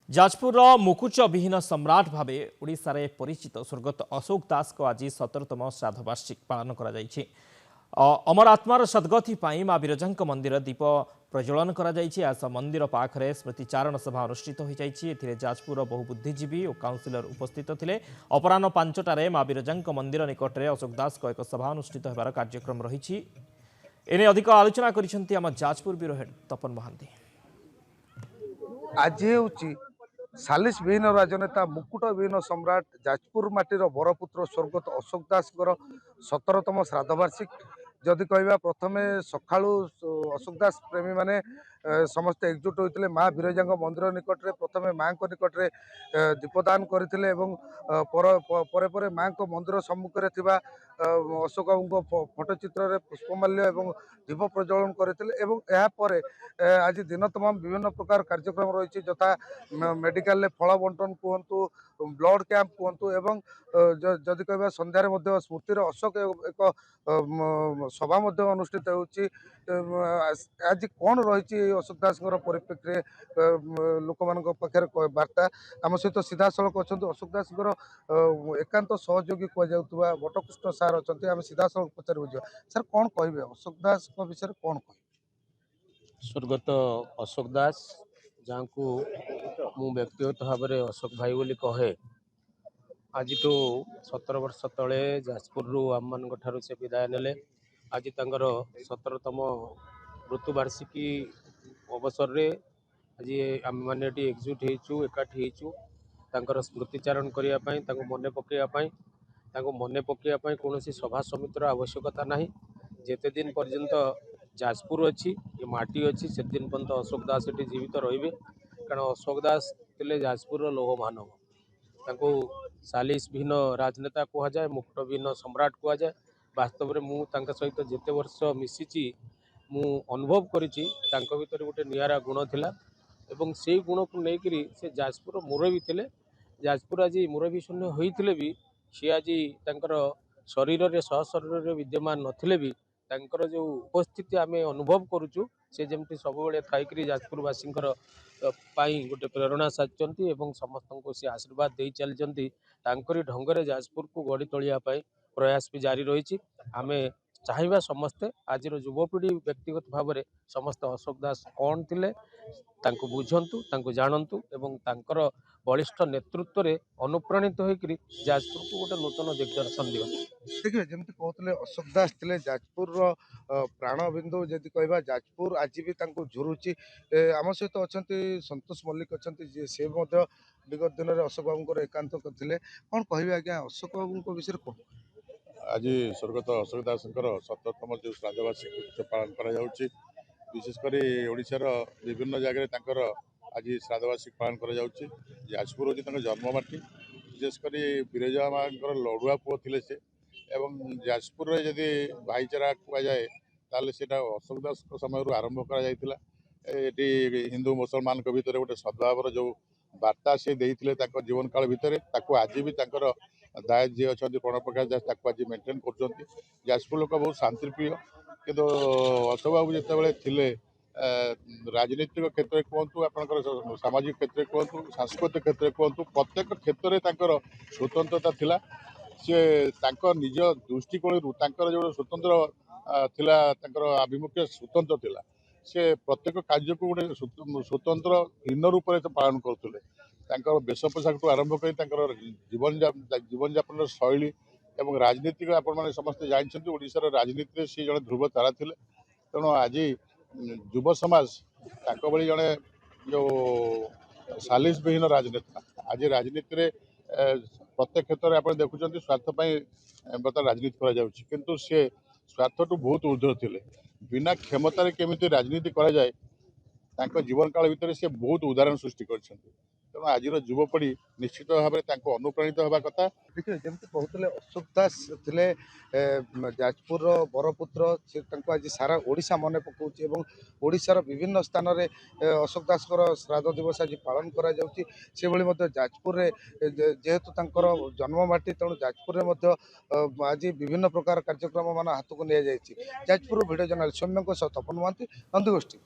जाजपुर मुकुच विहीन सम्राट भाव ओडिशा रे परिचित स्वर्गत अशोक दास को आज 17तम श्राद्ध वार्षिक पालन करा जायछि। अमर आत्मार सद्गति पाई मां बिरजा मंदिर दीप प्रज्वलन करा जायछि। आज मंदिर पाखरे स्मृतिचारण सभा अनुष्ठित हो जायछि। एथिरे जाजपुर बहु बुद्धिजीवी और काउंसिलर उपस्थित थिले। अपराह्न 5टारे मां बिरजा मंदिर निकटरे अशोक दास को एक सभा अनुष्ठित होबार कार्यक्रम रहिछि। एने अधिक आलोचना करिसेंति आम जाजपुर ब्यूरो हेड तपन महांती। आज हूँ सालिस विहीन राजनेता मुकुट विहीन सम्राट जाजपुर माटीर बरपुत्र स्वर्गत अशोक दास 17तम श्राद्ध वार्षिक। जदि कहवा प्रथमे सकाळू अशोक दास प्रेमी माने समस्त एकजुट होते माँ बिरजा मंदिर निकटरे प्रथमे माँ निकटरे दीपदान करते पर माँ मंदिर सम्मुखें अशोक फोटोचित्र पुष्पमाल्य एवं दीप प्रज्वलन करते। आज दिन तमाम विभिन्न प्रकार कार्यक्रम रही जथा मेडिकल फल बंटन कहतु ब्लड कैंप कहतु एवं जदि कह संध्यार स्मृतिर अशोक एक सभा अनुष्ठित होची। आज कौन रही अशोक दास परिप्रेक्षी लोक मान पाखे वार्ता आम सहित सीधा सड़क अच्छा अशोक दास एकांत सहयोगी कहुवा बटकृष्ण सार अच्छा आम सीधा सड़क पचार बुझा सर कौन कहे अशोक दास विषय कौन कह स्वर्गत अशोक दास जहाँ को मु व्यक्तिगत भाव में अशोक भाई बोली कहे आज 17 वर्ष तले जाजपुर आम मान से विदाय नेले। आज तांकर 17तम ऋतुवार्षिकी अवसर रे आज आम मैंने एकजुट होचु एकाठी होचु तांकर स्मृतिचारण करने मन पकड़ापी कौन सभा समितिर आवश्यकता ना। जेते दिन पर्यंत जाजपुर अच्छी ये माटी अच्छी से दिन पर्यंत अशोक दास ये जीवित रे। कारण अशोक दास थे जाजपुर लोह मानव सालिस भिन्न राजनेता कहुए मुकुट भिन्न सम्राट कहुए। वास्तव में मुझे सहित जिते वर्ष मिसी मु अनुभव करी भीतर गोटे निरा गुण थिला एवं से गुण को लेकर से जाजपुर मुरबी थे। जाजपुर आज मुरबी शून्य होते भी सी आज शरीर में सहशरीर विद्यमान नथिले भी तांकर जो उपस्थिति आम अनुभव करुचु से जमती सब थी जाजपुरवासी गोटे प्रेरणा साजिंट और समस्त को सी आशीर्वाद दे चलती ढंग जाजपुर को गढ़ी तोलिया प्रयास भी जारी रही। आम चाहिए समस्ते आज युवपीढ़ी व्यक्तिगत भाव में समस्त अशोक दास कौन थे बुझंतु जानतु एवं तांकर बलिष्ठ नेतृत्व में अनुप्राणित होकर जाजपुर को गोटे नूतन दिग्दर्शन दिखते। देखिए जमी कहते अशोक दास थे जाजपुर प्राणबिंदु जदि कह जाजपुर आज भी झुरुची। आम सहित अच्छा संतोष मल्लिक अच्छा से विगत दिन में अशोक बाबू एकांत करते कौन कह आज्ञा अशोक बाबू विषय कौन आज स्वर्गत अशोक दास 17तम जो श्राद्धवार्षिक पालन कर विशेषकर ओडिशार विभिन्न जगह आज श्राद्धवार्षिक पालन कर जाजपुर हूँ जन्ममाटी। विशेषकर बिरजा माँ लड़ुआ पुओ थे से एवं जाजपुर में जदि भाईचारा कहुए ताले से अशोक दास समय आरंभ कर हिंदू मुसलमान भितर गोटे सद्भाव जो वार्ता से देते जीवन काल भितर आज भी दाय जी अच्छा प्रणव प्रकाश दास आज मेंटेन कर जाजपुर लोक बहुत शांतिप्रिय किंतु अशोक बाबू जिते राजनीतिक क्षेत्र कहतु आपंकर सामाजिक क्षेत्र कहतु सांस्कृतिक क्षेत्र कहतु प्रत्येक क्षेत्र में स्वतंत्रता थिला। सी निज दृष्टिकोण जो स्वतंत्र थिला आभिमुख्य स्वतंत्र थिला। से प्रत्येक कार्य को गोटे स्वतंत्र हीन रूप से पालन करुले। वेश पोशाक आरंभ कर जीवन जापन शैली एवं राजनीतिक आपण समस्त जानते ओडिशार राजनीति सी जड़े ध्रुव तारा थे। तेणु आज युव समाज भली जड़े जो सालिस विहीन राजनेता आज राजनीति में प्रत्येक क्षेत्र में आप देखुं स्वार्थपाई बर्तमान राजनीति किंतु सी स्वार्थ टू बहुत ऊर्ध्व थे। बिना क्षमतार केमी राजनीति कराए जीवन काल भितर से बहुत उदाहरण सृष्टि कर। तेणु आज युवपीढ़ी निश्चित भाव में अनुप्राणित हवा कथा। देखिए जमी कहते अशोक दास थे जाजपुर बरपुत्र से आज सारा ओडिशा मन पकाउँ ओडिशार विभिन्न स्थान में अशोक दास श्राद्ध दिवस आज पालन करा जाजपुर जेहेतु जन्ममाटी तेणु जाजपुर आज विभिन्न प्रकार कार्यक्रम मान हाथ को नि जाजपुर भिडियो जर्नालिस्ट सौम्य तपन महांती नंदीगोष्ठी।